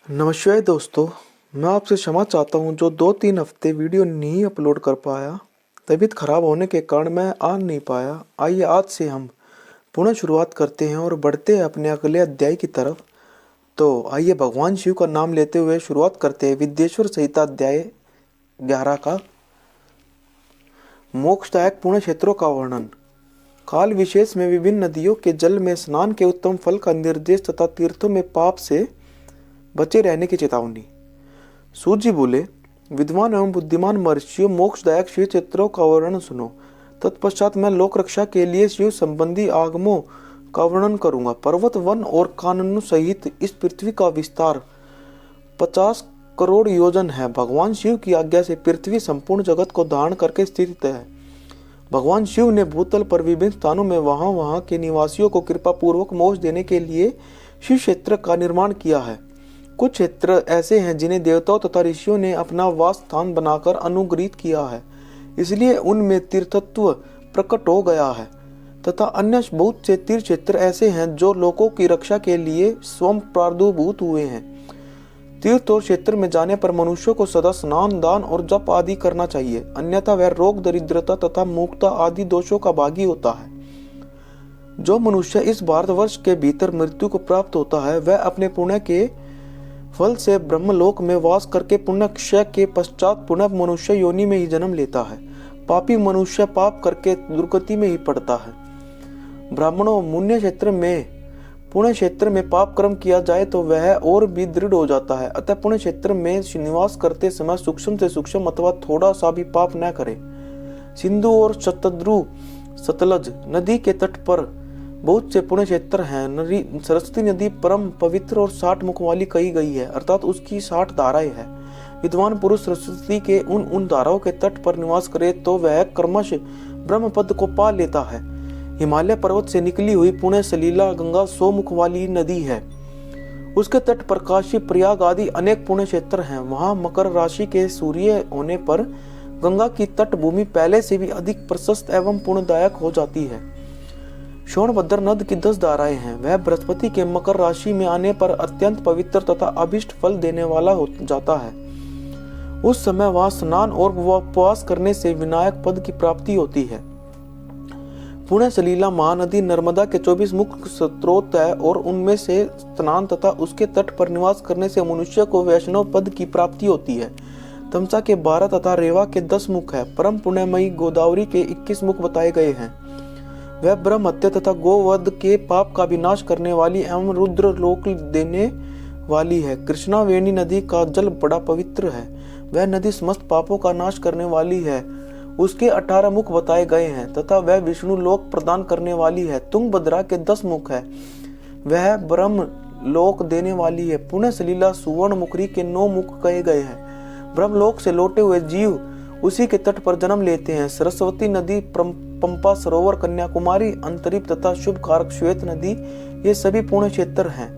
नमस्कार दोस्तों। मैं आपसे क्षमा चाहता हूँ जो 2-3 हफ्ते वीडियो नहीं अपलोड कर पाया। तबीयत खराब होने के कारण मैं आ नहीं पाया। आइए आज से हम पुनः शुरुआत करते हैं और बढ़ते हैं अपने अगले अध्याय की तरफ। तो आइए भगवान शिव का नाम लेते हुए शुरुआत करते हैं विद्येश्वर संहिता अध्याय 11 का मोक्षदायक पुण्य क्षेत्रों का वर्णन। काल विशेष में विभिन्न नदियों के जल में स्नान के उत्तम फल का निर्देश तथा तीर्थों में पाप से बचे रहने की चेतावनी। सूत जी बोले, विद्वान एवं बुद्धिमान महर्षियों, मोक्षदायक शिव क्षेत्रों का वर्णन सुनो। तत्पश्चात मैं लोक रक्षा के लिए शिव संबंधी आगमों का वर्णन करूंगा। पर्वत, वन और काननों सहित इस पृथ्वी का विस्तार 50 करोड़ योजन है। भगवान शिव की आज्ञा से पृथ्वी संपूर्ण जगत को धारण करके स्थित है। भगवान शिव ने भूतल पर विभिन्न स्थानों में वहां के निवासियों को कृपा पूर्वक मोक्ष देने के लिए शिव क्षेत्र का निर्माण किया है। कुछ क्षेत्र ऐसे हैं जिन्हें देवताओं तथा ऋषियों ने अपना वास स्थान बनाकर अनुग्रहित किया है, इसलिए उनमें तीर्थत्व प्रकट हो गया है। तथा अन्य बहुत से तीर्थ क्षेत्र ऐसे हैं जो लोगों की रक्षा के लिए स्वयं प्रादुर्भूत हुए हैं। तीर्थ और क्षेत्र में जाने पर मनुष्यों को सदा स्नान, दान और जप आदि करना चाहिए, अन्यथा वह रोग, दरिद्रता तथा मूर्खता आदि दोषों का भागी होता है। जो मनुष्य इस भारतवर्ष के भीतर मृत्यु को प्राप्त होता है, वह अपने पुण्य के फल से ब्रह्मलोक में वास करके पुण्य क्षय के पश्चात पुनः मनुष्य योनि में ही जन्म लेता है। पापी मनुष्य पाप करके दुर्गति में ही पड़ता है। ब्राह्मणों, पुण्य क्षेत्र में पाप कर्म किया जाए तो वह और भी दृढ़ हो जाता है। अतः पुण्य क्षेत्र में निवास करते समय सूक्ष्म से सूक्ष्म अथवा थोड़ा सा भी पाप न करे। सिंधु और सतलज नदी के तट पर बहुत से पुण्य क्षेत्र हैं। सरस्वती नदी परम पवित्र और 60 मुख वाली कही गई है, अर्थात उसकी 60 धाराएं हैं। विद्वान पुरुष सरस्वती के उन धाराओं के तट पर निवास करे तो वह क्रमश ब्रह्म पद को पा लेता है। हिमालय पर्वत से निकली हुई पुण्य सलीला गंगा 100 मुख वाली नदी है। उसके तट पर काशी, प्रयाग आदि अनेक पुण्य क्षेत्र हैं। वहां मकर राशि के सूर्य होने पर गंगा की तट भूमि पहले से भी अधिक प्रशस्त एवं पुण्यदायक हो जाती है। सोनभद्र नद की 10 धाराएं हैं। वह बृहस्पति के मकर राशि में आने पर अत्यंत पवित्र तथा अभिष्ट फल देने वाला हो जाता है। उस समय वहां स्नान और उपवास करने से विनायक पद की प्राप्ति होती है। पुण्य सलीला महानदी नर्मदा के 24 मुख्य स्रोत है और उनमें से स्नान तथा उसके तट पर निवास करने से मनुष्य को वैष्णव पद की प्राप्ति होती है। तमसा के 12 तथा रेवा के 10 मुख है। परम पुण्यमयी गोदावरी के 21 मुख बताए गए हैं। वह ब्रह्म हत्या तथा गोवध के पाप का विनाश करने वाली एवं रुद्र लोक देने वाली है। कृष्णा वेणी नदी का जल बड़ा पवित्र है। वह नदी समस्त पापों का नाश करने वाली है। उसके 18 मुख बताए गए हैं तथा वह विष्णु लोक प्रदान करने वाली है। तुंगभद्रा के 10 मुख है। वह ब्रह्म लोक देने वाली है। पुण्य सलीला सुवर्ण मुखरी के 9 मुख कहे गए हैं। ब्रह्मलोक से लौटे हुए जीव उसी के तट पर जन्म लेते हैं। सरस्वती नदी, पंपा सरोवर, कन्याकुमारी, अंतरिप तथा शुभ कारक श्वेत नदी, ये सभी पुण्य क्षेत्र हैं।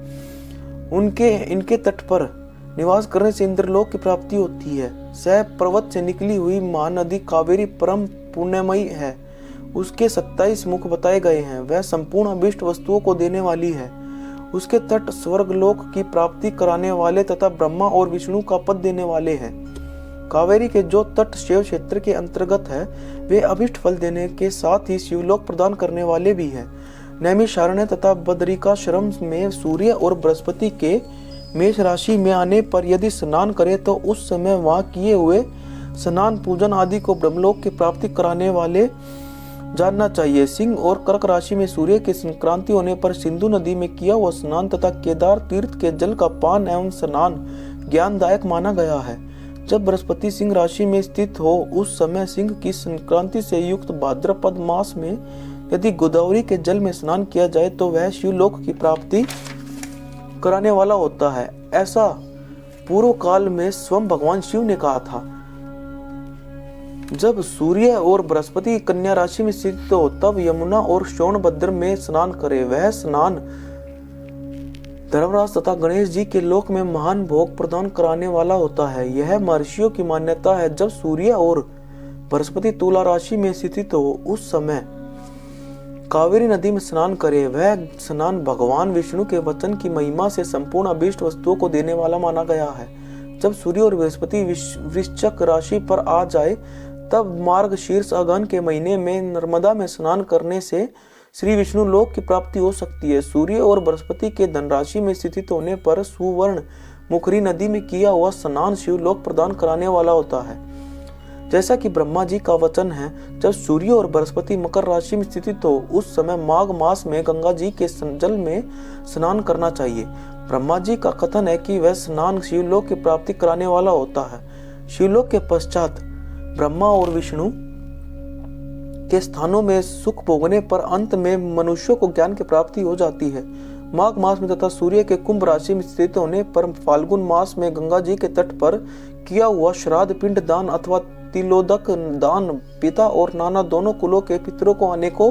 इनके तट पर निवास करने से इंद्रलोक की प्राप्ति होती है। सह पर्वत से निकली हुई महानदी कावेरी परम पुण्यमयी है। उसके 27 मुख बताए गए हैं। वह संपूर्ण अभिष्ट वस्तुओं को देने वाली है। उसके तट स्वर्गलोक की प्राप्ति कराने वाले तथा ब्रह्मा और विष्णु का पद देने वाले हैं। कावेरी के जो तट शिव क्षेत्र के अंतर्गत है, वे अभिष्ट फल देने के साथ ही शिवलोक प्रदान करने वाले भी है। नैमिषारण्य तथा बदरिकाश्रम में सूर्य और बृहस्पति के मेष राशि में आने पर यदि स्नान करे तो उस समय वहां किए हुए स्नान, पूजन आदि को ब्रह्मलोक की प्राप्ति कराने वाले जानना चाहिए। सिंह और कर्क राशि में सूर्य की संक्रांति होने पर सिंधु नदी में किया हुआ स्नान तथा केदार तीर्थ के जल का पान एवं स्नान ज्ञानदायक माना गया है। जब बृहस्पति सिंह राशि में स्थित हो उस समय सिंह की संक्रांति से युक्त भाद्रपद मास में यदि गोदावरी के जल में स्नान किया जाए तो वह शिवलोक की प्राप्ति कराने वाला होता है। ऐसा पूर्व काल में स्वयं भगवान शिव ने कहा था। जब सूर्य और बृहस्पति कन्या राशि में स्थित हो तब यमुना और सोनभद्र में स्नान करे। वह स्नान धर्मराज तथा गणेश जी के लोक में महान भोग प्रदान कराने वाला होता है। यह महर्षियों की मान्यता है। जब सूर्य और बृहस्पति तुला राशि में स्थित हो उस समय कावेरी नदी में स्नान करे। वह स्नान भगवान विष्णु के वचन की महिमा से संपूर्ण अभीष्ट वस्तुओं को देने वाला माना गया है। जब सूर्य और बृहस्पति वृश्चिक राशि पर आ जाए तब मार्गशीर्ष अगहन के महीने में नर्मदा में स्नान करने से श्री विष्णु लोक की प्राप्ति हो सकती है। सूर्य और बृहस्पति के धनराशि में स्थित होने पर सुवर्ण मुखरी नदी में किया हुआ स्नान शिवलोक प्रदान कराने वाला होता है। जैसा कि ब्रह्मा जी का वचन है, जब सूर्य और बृहस्पति मकर राशि में स्थित हो उस समय माघ मास में गंगा जी के जल में स्नान करना चाहिए। ब्रह्मा जी का कथन है कि वह स्नान शिवलोक की प्राप्ति कराने वाला होता है। शिवलोक के पश्चात ब्रह्मा और विष्णु के स्थानों में सुख भोगने पर अंत में मनुष्यों को ज्ञान की प्राप्ति हो जाती है। माघ मास में तथा सूर्य के कुंभ राशि में स्थित होने पर फाल्गुन मास में गंगा जी के तट पर किया हुआ श्राद्ध पिंड दान अथवा तिलोदक दान पिता और नाना दोनों कुलों के पितरों को अनेकों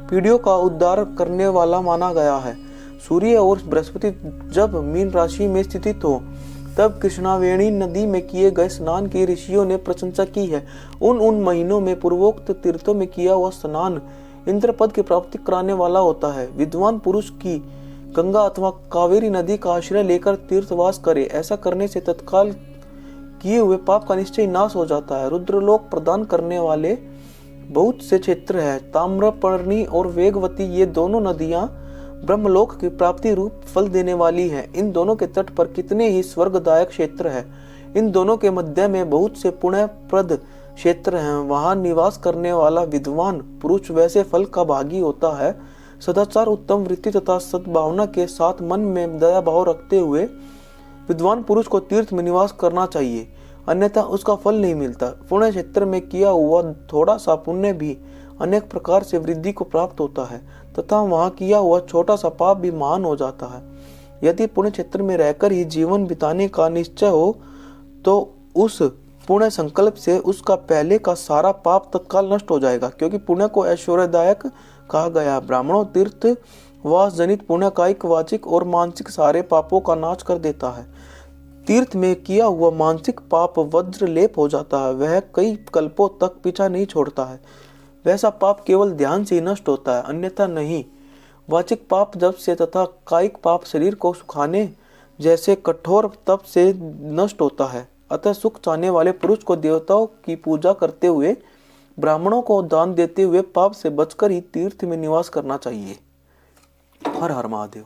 पीढ़ियों का उद्धार करने वाला माना गया है। सूर्य और बृहस्पति जब मीन राशि में स्थित हो तब कृष्णावेणी नदी में किए गए स्नान की ऋषियों ने प्रशंसा की है। उन महीनों में पूर्वोक्त तीर्थों में किया हुआ स्नान इंद्र पद की प्राप्ति कराने वाला होता है। विद्वान पुरुष की गंगा अथवा कावेरी नदी का आश्रय लेकर तीर्थवास करे। ऐसा करने से तत्काल किए हुए पाप का निश्चय नाश हो जाता है। रुद्रलोक प्रदान करने वाले बहुत से क्षेत्र है। ताम्रपर्णी और वेगवती ये दोनों नदियां ब्रह्मलोक की प्राप्ति रूप फल देने वाली है। इन दोनों के तट पर कितने ही स्वर्गदायक क्षेत्र है। इन दोनों के मध्य में बहुत से पुण्यप्रद क्षेत्र हैं। वहां निवास करने वाला विद्वान पुरुष वैसे फल का भागी होता है। सदाचार, उत्तम वृत्ति तथा सद्भावना के साथ मन में दया भाव रखते हुए विद्वान पुरुष को तीर्थ में निवास करना चाहिए, अन्यथा उसका फल नहीं मिलता। पुण्य क्षेत्र में किया हुआ थोड़ा सा पुण्य भी अनेक प्रकार से वृद्धि को प्राप्त होता है तथा वहां किया हुआ छोटा सा पाप भी महान हो जाता है। यदि पुण्य क्षेत्र में रहकर ही जीवन बिताने का निश्चय हो तो उस पुण्य संकल्प से उसका पहले का सारा पाप तत्काल नष्ट हो जाएगा, क्योंकि पुण्य को ऐश्वर्यदायक कहा गया। ब्राह्मणों तीर्थ वास जनित पुण्य कायिक, वाचिक और मानसिक सारे पापों का नाश कर देता है। तीर्थ में किया हुआ मानसिक पाप वज्र लेप हो जाता है, वह कई कल्पों तक पीछा नहीं छोड़ता है। वैसा पाप केवल ध्यान से ही नष्ट होता है, अन्यथा नहीं। वाचिक पाप जप से तथा कायिक पाप शरीर को सुखाने जैसे कठोर तप से नष्ट होता है। अतः सुख चाहने वाले पुरुष को देवताओं की पूजा करते हुए, ब्राह्मणों को दान देते हुए पाप से बचकर ही तीर्थ में निवास करना चाहिए। हर हर महादेव।